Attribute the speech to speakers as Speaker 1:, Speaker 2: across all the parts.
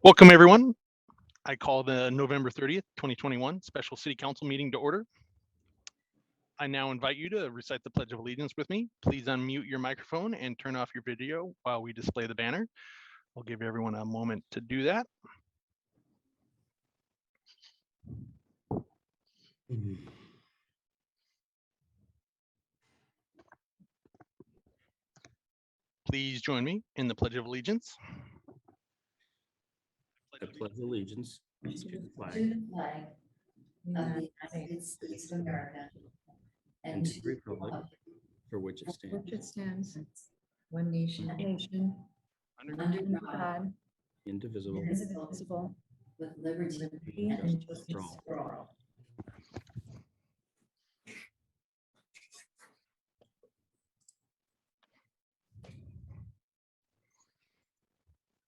Speaker 1: Welcome, everyone. I call the November 30th, 2021 special city council meeting to order. I now invite you to recite the Pledge of Allegiance with me. Please unmute your microphone and turn off your video while we display the banner. I'll give everyone a moment to do that. Please join me in the Pledge of Allegiance.
Speaker 2: I pledge allegiance to the flag
Speaker 3: of the United States of America
Speaker 2: and to the republic for which it stands,
Speaker 3: one nation, under God,
Speaker 2: indivisible,
Speaker 3: indivisible, with liberty and justice for all.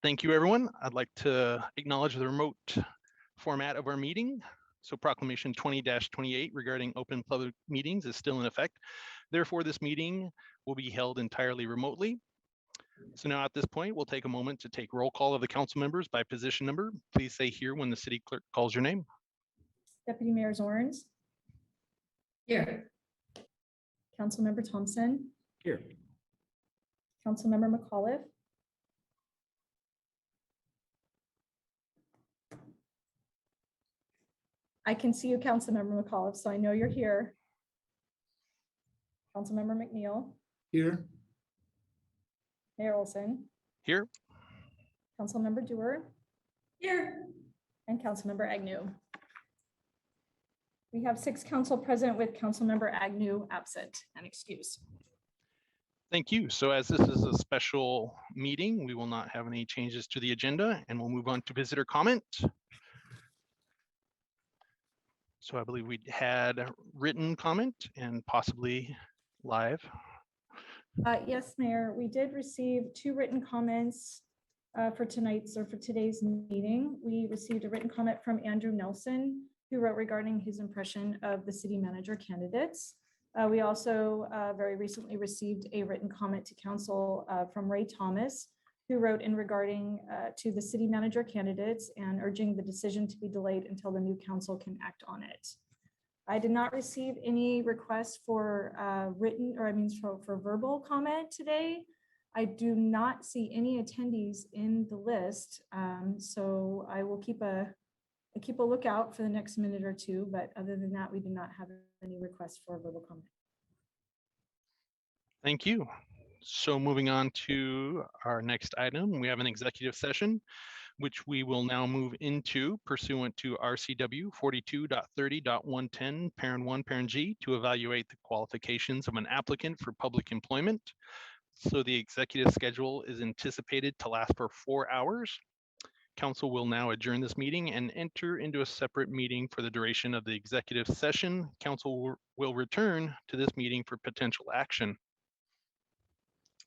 Speaker 1: Thank you, everyone. I'd like to acknowledge the remote format of our meeting. So Proclamation 20-28 regarding open public meetings is still in effect. Therefore, this meeting will be held entirely remotely. So now at this point, we'll take a moment to take roll call of the council members by position number. Please say here when the city clerk calls your name.
Speaker 4: Deputy Mayor Zorns,
Speaker 3: Here.
Speaker 4: Councilmember Thompson,
Speaker 2: here.
Speaker 4: Councilmember McAuliffe, I can see you, Councilmember McAuliffe, so I know you're here. Councilmember McNeil,
Speaker 2: Here.
Speaker 4: Mayor Olson,
Speaker 1: Here.
Speaker 4: Councilmember Dewar,
Speaker 3: Here.
Speaker 4: and Councilmember Agnew. We have 6 council present with Councilmember Agnew absent and excused.
Speaker 1: Thank you. So as this is a special meeting, we will not have any changes to the agenda and we'll move on to visitor comment. So I believe we had written comment and possibly live.
Speaker 4: Yes, Mayor, we did receive 2 written comments for today's meeting. We received a written comment from Andrew Nelson, who wrote regarding his impression of the city manager candidates. We also very recently received a written comment to council from Ray Thomas, who wrote in regarding to the city manager candidates and urging the decision to be delayed until the new council can act on it. I did not receive any requests for for verbal comment today. I do not see any attendees in the list, so I will keep a lookout for the next minute or two, but other than that, we do not have any requests for verbal comment.
Speaker 1: Thank you. So moving on to our next item, we have an executive session, which we will now move into pursuant to RCW 42.30.110, parent 1, parent G, to evaluate the qualifications of an applicant for public employment. So the executive schedule is anticipated to last for 4 hours. Council will now adjourn this meeting and enter into a separate meeting for the duration of the executive session. Council will return to this meeting for potential action.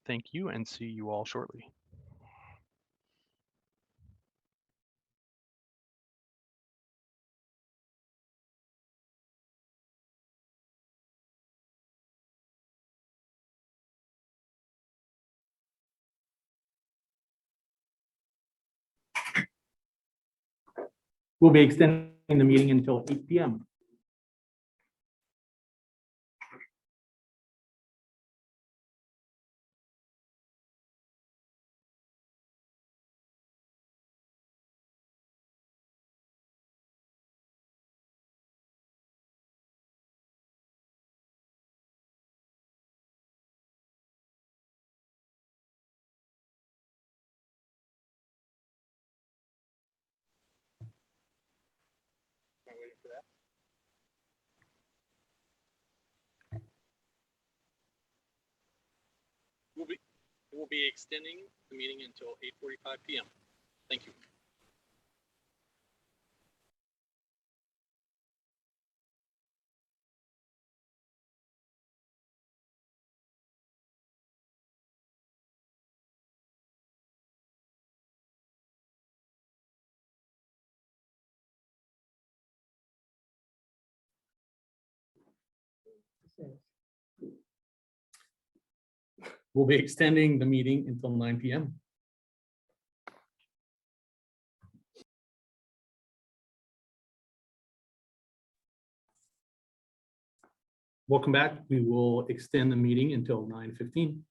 Speaker 1: Thank you and see you all shortly.
Speaker 5: We'll be extending the meeting until 8 p.m.
Speaker 1: We'll be extending the meeting until 8:45 p.m. Thank you.
Speaker 5: We'll be extending the meeting until 9 p.m. Welcome back. We will extend the meeting until 9:15.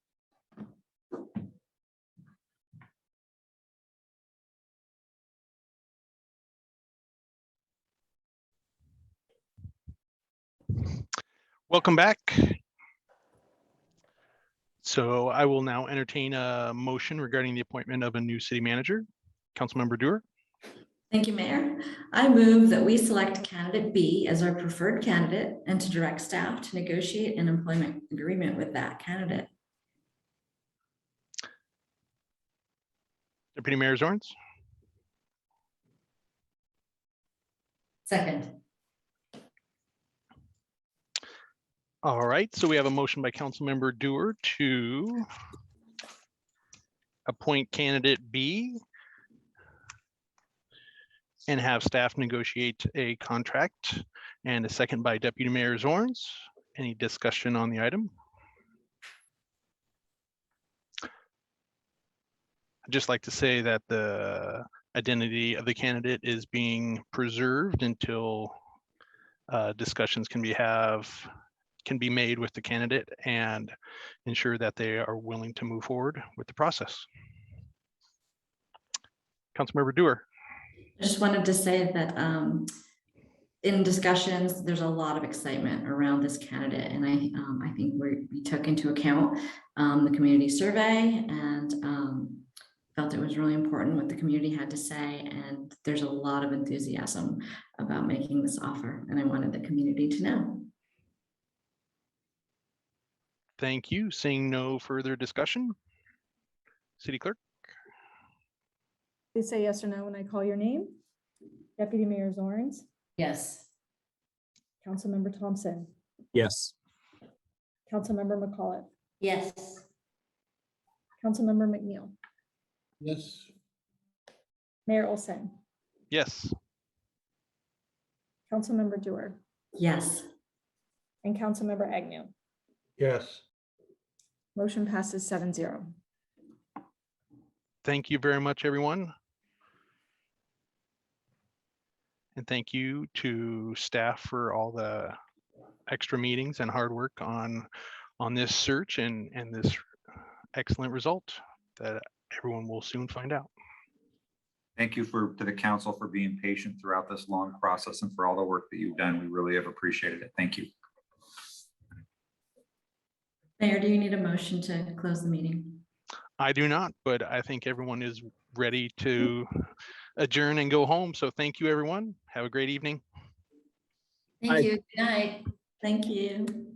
Speaker 1: Welcome back. So I will now entertain a motion regarding the appointment of a new city manager. Councilmember Dewar.
Speaker 3: Thank you, Mayor. I move that we select candidate B as our preferred candidate and to direct staff to negotiate an employment agreement with that candidate.
Speaker 1: Deputy Mayor Zorns.
Speaker 3: Second.
Speaker 1: All right, so we have a motion by Councilmember Dewar to appoint candidate B and have staff negotiate a contract, and a second by Deputy Mayor Zorns. Any discussion on the item? I'd just like to say that the identity of the candidate is being preserved until discussions can be made with the candidate and ensure that they are willing to move forward with the process. Councilmember Dewar.
Speaker 3: I just wanted to say that in discussions, there's a lot of excitement around this candidate, and I think we took into account the community survey and felt it was really important what the community had to say, and there's a lot of enthusiasm about making this offer, and I wanted the community to know.
Speaker 1: Thank you. Seeing no further discussion. City Clerk.
Speaker 4: Please say yes or no when I call your name. Deputy Mayor Zorns,
Speaker 3: Yes.
Speaker 4: Councilmember Thompson,
Speaker 5: Yes.
Speaker 4: Councilmember McCullough,
Speaker 3: Yes.
Speaker 4: Councilmember McNeil,
Speaker 2: Yes.
Speaker 4: Mayor Olson,
Speaker 1: Yes.
Speaker 4: Councilmember Dewar,
Speaker 3: Yes.
Speaker 4: and Councilmember Agnew.
Speaker 2: Yes.
Speaker 4: Motion passes 7-0.
Speaker 1: Thank you very much, everyone. And thank you to staff for all the extra meetings and hard work on this search and this excellent result that everyone will soon find out.
Speaker 6: Thank you to the council for being patient throughout this long process and for all the work that you've done. We really have appreciated it. Thank you.
Speaker 3: Mayor, do you need a motion to close the meeting?
Speaker 1: I do not, but I think everyone is ready to adjourn and go home. So thank you, everyone. Have a great evening.
Speaker 3: Thank you. Good night. Thank you.